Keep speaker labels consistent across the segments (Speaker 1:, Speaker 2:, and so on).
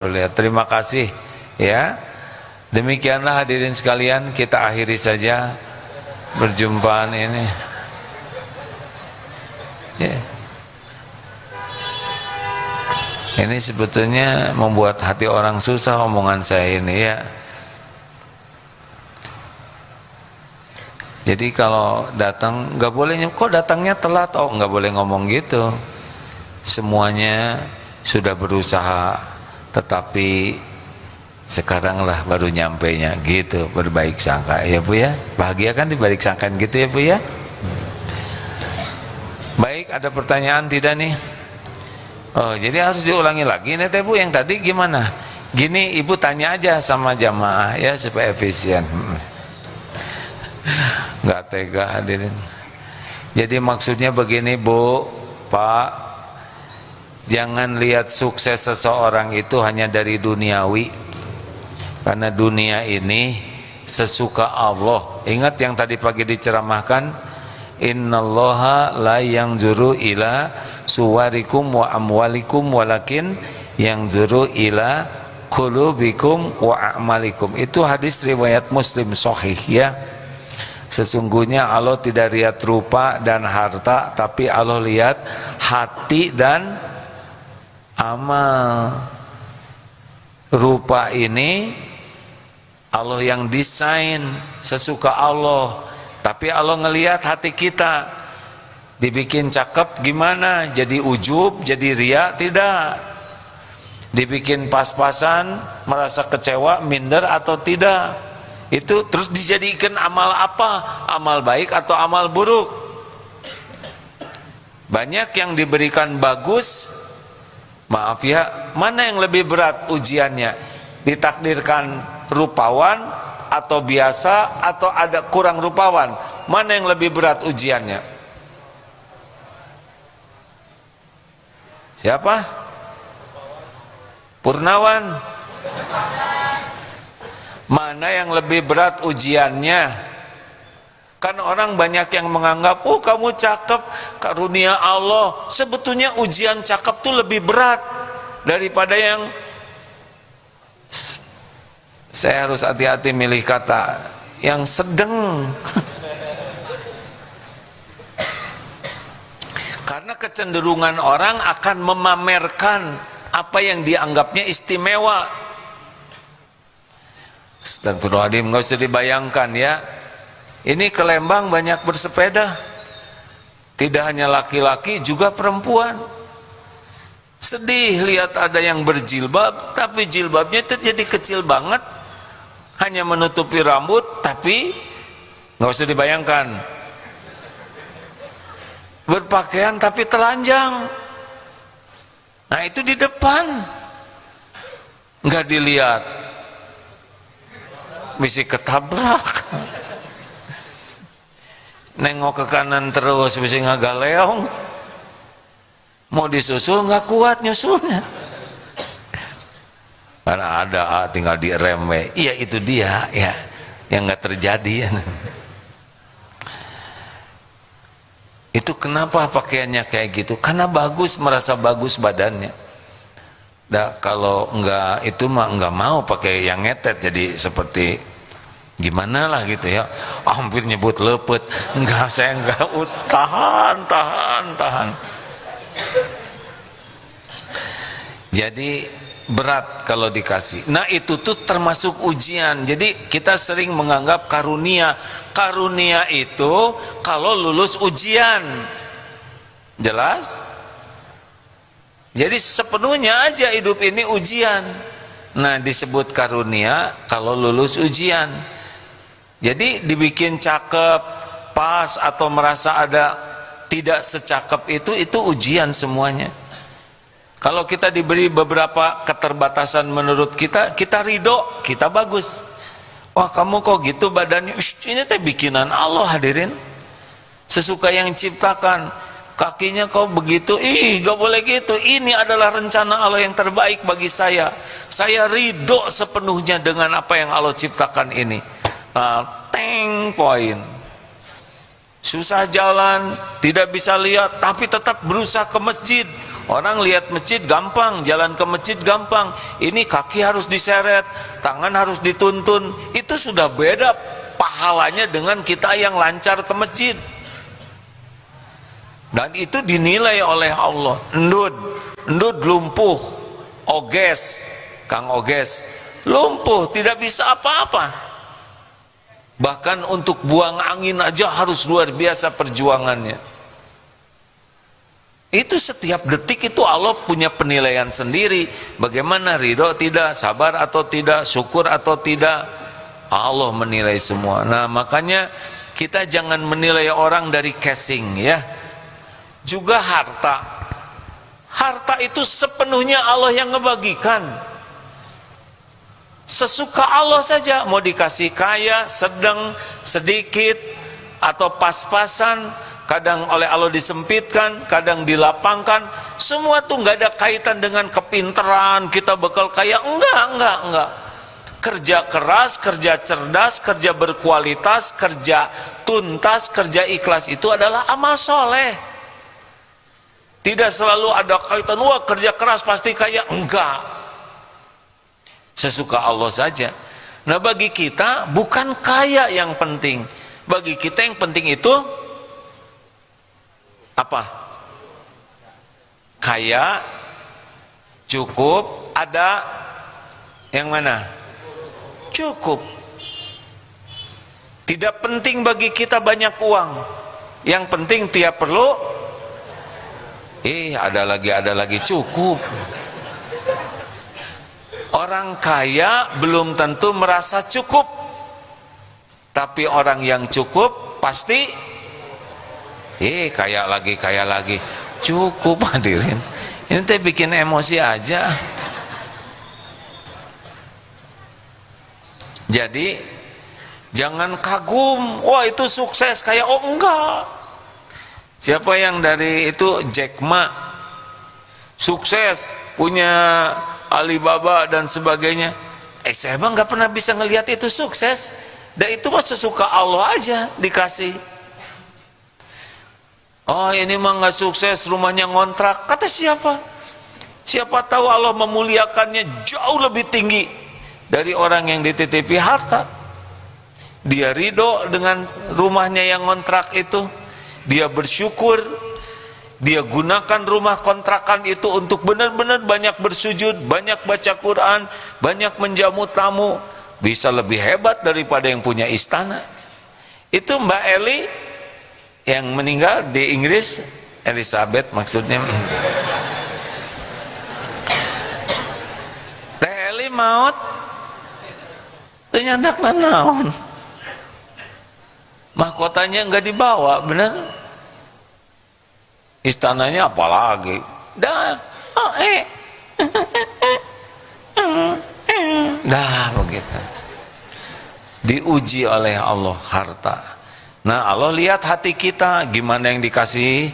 Speaker 1: Lihat, terima kasih ya. Demikianlah hadirin sekalian, kita akhiri saja perjumpaan ini. Ya. Ini sebetulnya membuat hati orang susah omongan saya ini ya. Jadi kalau datang nggak boleh, kok datangnya telat, oh nggak boleh ngomong gitu. Semuanya sudah berusaha, tetapi sekarang lah baru nyampainya gitu, berbaik sangka ya Bu ya. Bahagia kan dibalik sangkaan gitu ya Bu ya. Baik, ada pertanyaan tidak nih? Oh, jadi harus diulangi lagi nih Teh Bu, yang tadi gimana? Gini, Ibu tanya aja sama jamaah ya supaya efisien. Nggak tega hadirin. Jadi maksudnya begini Bu, Pak, jangan lihat sukses seseorang itu hanya dari duniawi, karena dunia ini sesuka Allah. Ingat yang tadi pagi diceramahkan, innallaha la yanzuru ila suwarikum wa amwalikum walakin yanzuru ila qulubikum wa a'malikum. Itu hadis riwayat Muslim sahih ya. Sesungguhnya Allah tidak lihat rupa dan harta, tapi Allah lihat hati dan amal. Rupa ini Allah yang desain sesuka Allah, tapi Allah ngelihat hati kita. Dibikin cakep gimana? Jadi ujub, jadi ria? Tidak. Dibikin pas-pasan, merasa kecewa, minder atau tidak? Itu terus dijadikan amal apa? Amal baik atau amal buruk? Banyak yang diberikan bagus, maaf ya, mana yang lebih berat ujiannya? Ditakdirkan rupawan atau biasa atau ada kurang rupawan? Mana yang lebih berat ujiannya? Siapa? Purnawan. Mana yang lebih berat ujiannya? Kan orang banyak yang menganggap, oh kamu cakep, karunia Allah. Sebetulnya ujian cakep tuh lebih berat daripada yang, saya harus hati-hati milih kata, yang sedang. Karena kecenderungan orang akan memamerkan apa yang dianggapnya istimewa. Astagfirullahaladzim, nggak usah dibayangkan ya. Ini ke Lembang banyak bersepeda, tidak hanya laki-laki juga perempuan. Sedih lihat ada yang berjilbab, tapi jilbabnya itu jadi kecil banget, hanya menutupi rambut, tapi nggak usah dibayangkan. Berpakaian tapi telanjang. Nah itu di depan nggak dilihat, bisa ketabrak. Nengok ke kanan terus bisa ngagaleong. Mau disusul nggak kuat nyusulnya. Karena ada tinggal direm. Iya itu dia ya yang nggak terjadi ya. Itu kenapa pakaiannya kayak gitu? Karena bagus, merasa bagus badannya. Kalau enggak itu mah enggak mau pakai yang ngetet, jadi seperti gimana lah gitu ya. Hampir nyebut lepet. Enggak, saya enggak. Tahan. Jadi berat kalau dikasih. Nah itu tuh termasuk ujian. Jadi kita sering menganggap karunia itu kalau lulus ujian. Jelas? Jadi sepenuhnya aja hidup ini ujian. Nah disebut karunia kalau lulus ujian. Jadi dibikin cakep, pas atau merasa ada tidak secakep itu ujian semuanya. Kalau kita diberi beberapa keterbatasan menurut kita, kita ridho, kita bagus. Wah kamu kok gitu badannya, ini teh bikinan Allah hadirin. Sesuka yang ciptakan. Kakinya kau begitu, gak boleh gitu. Ini adalah rencana Allah yang terbaik bagi saya. Saya ridho sepenuhnya dengan apa yang Allah ciptakan ini. Poin. Susah jalan, tidak bisa lihat, tapi tetap berusaha ke masjid. Orang lihat masjid gampang, jalan ke masjid gampang. Ini kaki harus diseret, tangan harus dituntun. Itu sudah beda pahalanya dengan kita yang lancar ke masjid. Dan itu dinilai oleh Allah. Endut lumpuh, oges, Kang oges, lumpuh, tidak bisa apa-apa. Bahkan untuk buang angin aja harus luar biasa perjuangannya. Itu setiap detik itu Allah punya penilaian sendiri. Bagaimana ridho tidak, sabar atau tidak, syukur atau tidak, Allah menilai semua. Nah makanya kita jangan menilai orang dari casing ya. Juga harta. Harta itu sepenuhnya Allah yang ngebagikan. Sesuka Allah saja, mau dikasih kaya, sedang, sedikit, atau pas-pasan, kadang oleh Allah disempitkan, kadang dilapangkan. Semua tuh nggak ada kaitan dengan kepintaran, kita bakal kaya, enggak. Kerja keras, kerja cerdas, kerja berkualitas, kerja tuntas, kerja ikhlas itu adalah amal soleh. Tidak selalu ada kaitan, wah kerja keras pasti kaya, enggak. Sesuka Allah saja. Nah bagi kita bukan kaya yang penting. Bagi kita yang penting itu apa? Kaya, cukup, ada yang mana? Cukup. Tidak penting bagi kita banyak uang. Yang penting tiap perlu ada lagi cukup. Orang kaya belum tentu merasa cukup, tapi orang yang cukup pasti kaya lagi cukup. Hadirin, ini teh bikin emosi aja. Jadi jangan kagum, wah itu sukses kayak, oh enggak. Siapa yang dari itu Jack Ma sukses, punya Alibaba dan sebagainya, saya emang nggak pernah bisa ngelihat itu sukses. Dan itu mah sesuka Allah aja dikasih. Oh ini mah nggak sukses, rumahnya ngontrak. Kata siapa? Siapa tahu Allah memuliakannya jauh lebih tinggi dari orang yang dititipi harta. Dia ridho dengan rumahnya yang ngontrak itu. Dia bersyukur. Dia gunakan rumah kontrakan itu untuk benar-benar banyak bersujud, banyak baca Quran, banyak menjamu tamu. Bisa lebih hebat daripada yang punya istana. Itu Mbak Eli yang meninggal di Inggris, Elizabeth maksudnya. Teh Eli maut teu nyandakna naon. Mahkotanya enggak dibawa, benar? Istananya apalagi? Begitu. Diuji oleh Allah harta. Nah Allah lihat hati kita, gimana yang dikasih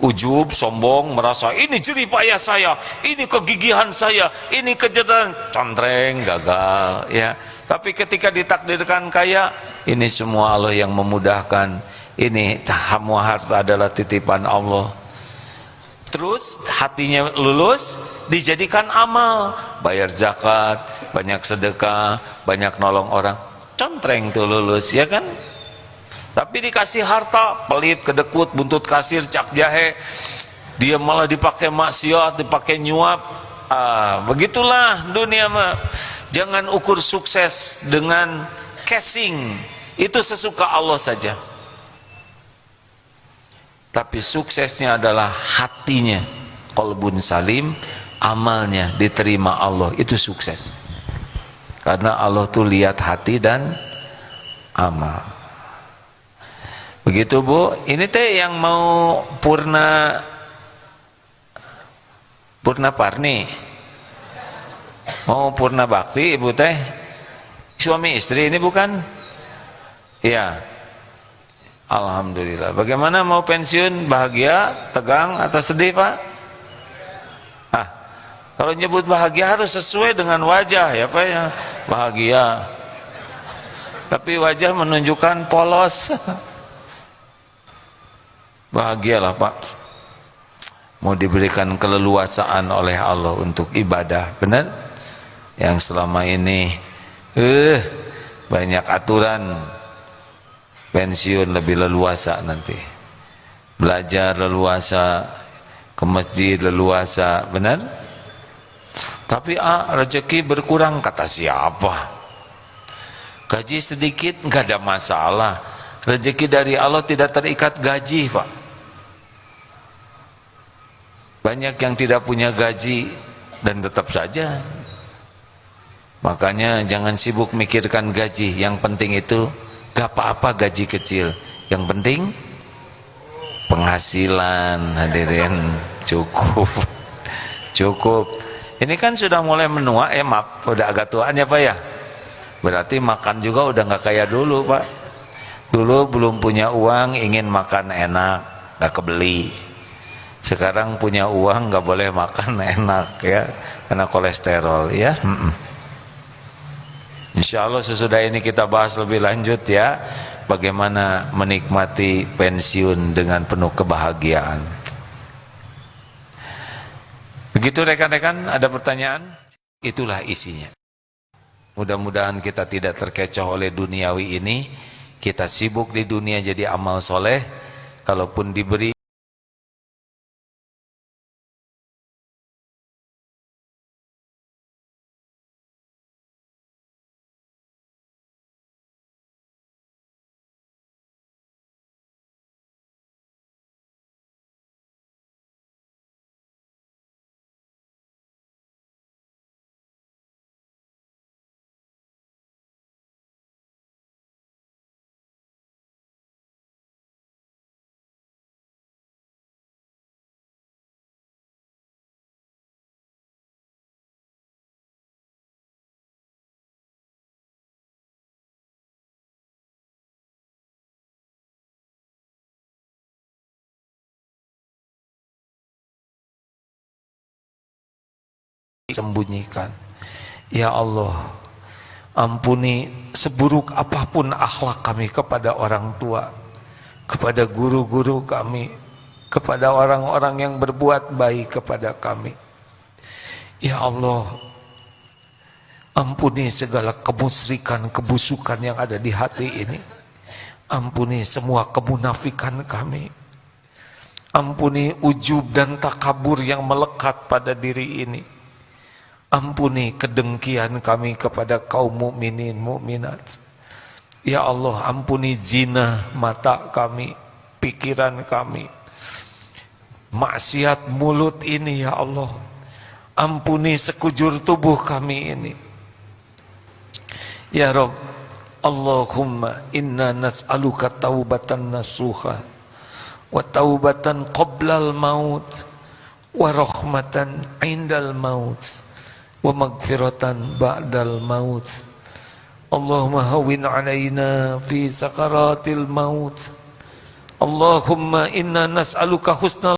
Speaker 1: ujub, sombong, merasa ini jerih payah saya, ini kegigihan saya, ini kecerdasan, contreng, gagal ya. Tapi ketika ditakdirkan kaya, ini semua Allah yang memudahkan. Ini semua harta adalah titipan Allah. Terus hatinya lulus, dijadikan amal, bayar zakat, banyak sedekah, banyak nolong orang, contreng tuh lulus ya kan. Tapi dikasih harta, pelit, kedekut, buntut kasir, cap jahe, dia malah dipakai maksiat, dipakai nyuap. Begitulah dunia mah. Jangan ukur sukses dengan casing, itu sesuka Allah saja. Tapi suksesnya adalah hatinya, qalbun salim, amalnya diterima Allah, itu sukses. Karena Allah tuh lihat hati dan amal. Begitu Bu, ini teh yang mau purna parni, mau purna bakti Ibu teh, suami istri ini bukan? Iya. Alhamdulillah. Bagaimana mau pensiun? Bahagia, tegang, atau sedih Pak? Kalau nyebut bahagia harus sesuai dengan wajah ya Pak ya. Bahagia. Tapi wajah menunjukkan polos. Bahagialah Pak. mau diberikan keleluasaan oleh Allah untuk ibadah, benar? Yang selama ini banyak aturan, pensiun lebih leluasa nanti, belajar leluasa, ke masjid leluasa, benar? Tapi rezeki berkurang, kata siapa? Gaji sedikit nggak ada masalah, rezeki dari Allah tidak terikat gaji, Pak. Banyak yang tidak punya gaji dan tetap saja. Makanya jangan sibuk mikirkan gaji. Yang penting itu gak apa-apa gaji kecil, yang penting penghasilan. Hadirin, cukup. Cukup. Ini kan sudah mulai menua, maaf, udah agak tuaan ya Pak ya. Berarti makan juga udah gak kayak dulu Pak. Dulu belum punya uang, ingin makan enak, gak kebeli. Sekarang punya uang nggak boleh makan enak ya, karena kolesterol ya. Insya Allah sesudah ini kita bahas lebih lanjut ya, bagaimana menikmati pensiun dengan penuh kebahagiaan. Begitu rekan-rekan, ada pertanyaan? Itulah isinya. Mudah-mudahan kita tidak terkecoh oleh duniawi ini, kita sibuk di dunia jadi amal soleh, kalaupun diberi sembunyikan. Ya Allah, ampuni seburuk apapun akhlak kami kepada orang tua, kepada guru-guru kami, kepada orang-orang yang berbuat baik kepada kami. Ya Allah, ampuni segala kemusyrikan, kebusukan yang ada di hati ini. Ampuni semua kemunafikan kami. Ampuni ujub dan takabur yang melekat pada diri ini. Ampuni kedengkian kami kepada kaum mukminin mukminat. Ya Allah, ampuni zina mata kami, pikiran kami, maksiat mulut ini ya Allah. Ampuni sekujur tubuh kami ini. Ya Rabb, Allahumma inna nas'aluka taubatan nasuha wa taubatan qoblal maut wa rahmatan indal maut wa magfiratan ba'dal maut. Allahumma hawwin alaina fi sakaratil maut. Allahumma inna nas'aluka husnal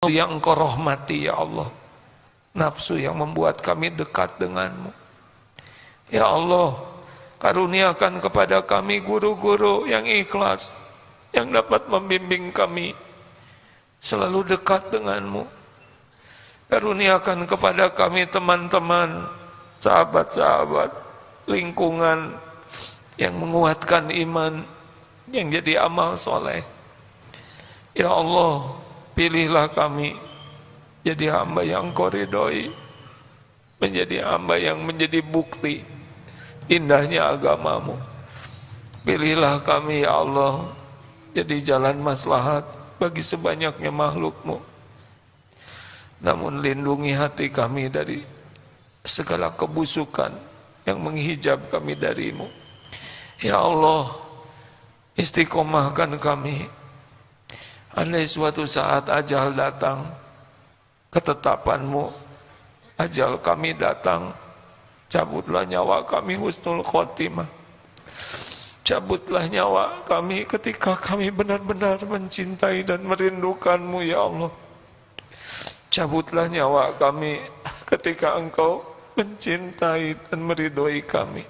Speaker 1: yang Engkau rahmati ya Allah. Nafsu yang membuat kami dekat denganmu. Ya Allah, karuniakan kepada kami guru-guru yang ikhlas, yang dapat membimbing kami selalu dekat denganmu. Karuniakan kepada kami teman-teman, sahabat-sahabat, lingkungan yang menguatkan iman, yang jadi amal soleh. Ya Allah, pilihlah kami jadi hamba yang Engkau ridhoi, menjadi hamba yang menjadi bukti indahnya agamamu. Pilihlah kami ya Allah jadi jalan maslahat bagi sebanyaknya makhlukmu. Namun lindungi hati kami dari segala kebusukan yang menghijab kami darimu. Ya Allah, istiqomahkan kami. Andai suatu saat ajal datang, ketetapanmu, ajal kami datang, cabutlah nyawa kami husnul khotimah. Cabutlah nyawa kami ketika kami benar-benar mencintai dan merindukanmu ya Allah. Cabutlah nyawa kami ketika Engkau mencintai dan meridhoi kami.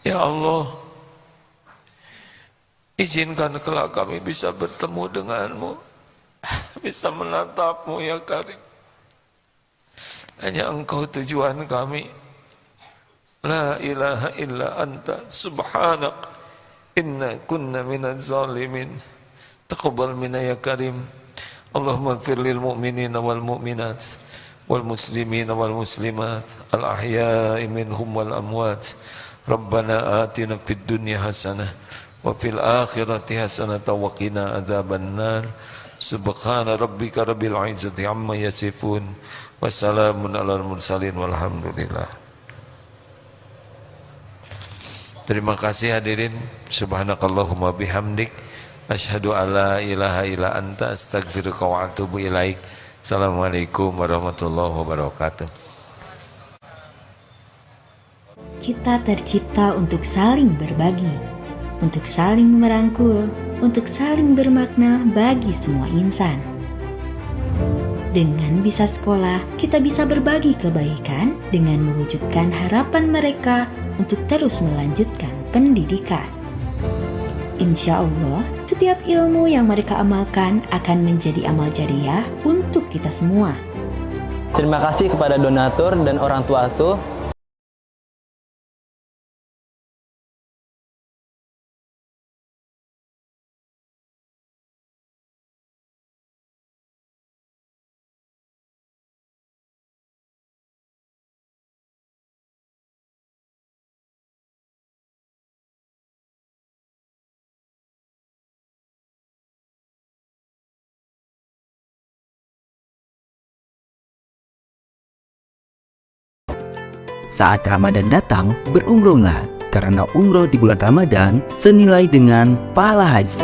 Speaker 1: Ya Allah, izinkan kelak kami bisa bertemu denganmu, bisa menatapmu ya Karim. Hanya Engkau tujuan kami. La ilaha illa anta subhanak inna kunna minaz zalimin. Taqabbal minna ya Karim. Allahumma ighfir lil mu'minina wal mu'minat wal muslimina wal muslimat al ahya'i minhum wal amwat. Rabbana atina fid dunya hasanah wa fil akhirati hasanah wa qina adzabannar. Subhana rabbika rabbil izzati amma yasifun wa salamun alal mursalin walhamdulillah. Terima kasih hadirin. Subhanakallahumma bihamdik asyhadu alla ilaha illa anta astaghfiruka wa atubu ilaik. Assalamualaikum warahmatullahi wabarakatuh.
Speaker 2: Kita tercipta untuk saling berbagi, untuk saling merangkul, untuk saling bermakna bagi semua insan. Dengan bisa sekolah, kita bisa berbagi kebaikan dengan mewujudkan harapan mereka untuk terus melanjutkan pendidikan. Insya Allah, setiap ilmu yang mereka amalkan akan menjadi amal jariah untuk kita semua.
Speaker 3: Terima kasih kepada donatur dan orang tua asuh.
Speaker 4: Saat Ramadan datang, berumrohlah, karena umroh di bulan Ramadan senilai dengan pahala haji.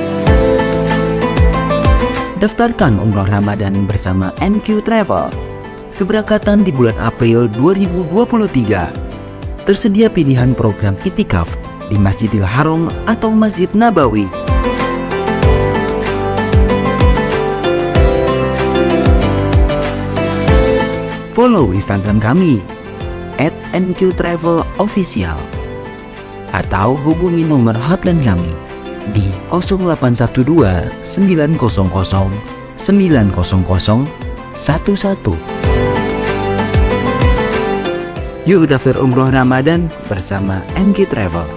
Speaker 4: Daftarkan umroh Ramadan bersama MQ Travel. Keberangkatan di bulan April 2023. Tersedia pilihan program itikaf di Masjidil Haram atau Masjid Nabawi. Follow Instagram kami @mqtravelofficial atau hubungi nomor hotline kami di 0812 900 90011. Yuk daftar umroh Ramadan bersama MQ Travel.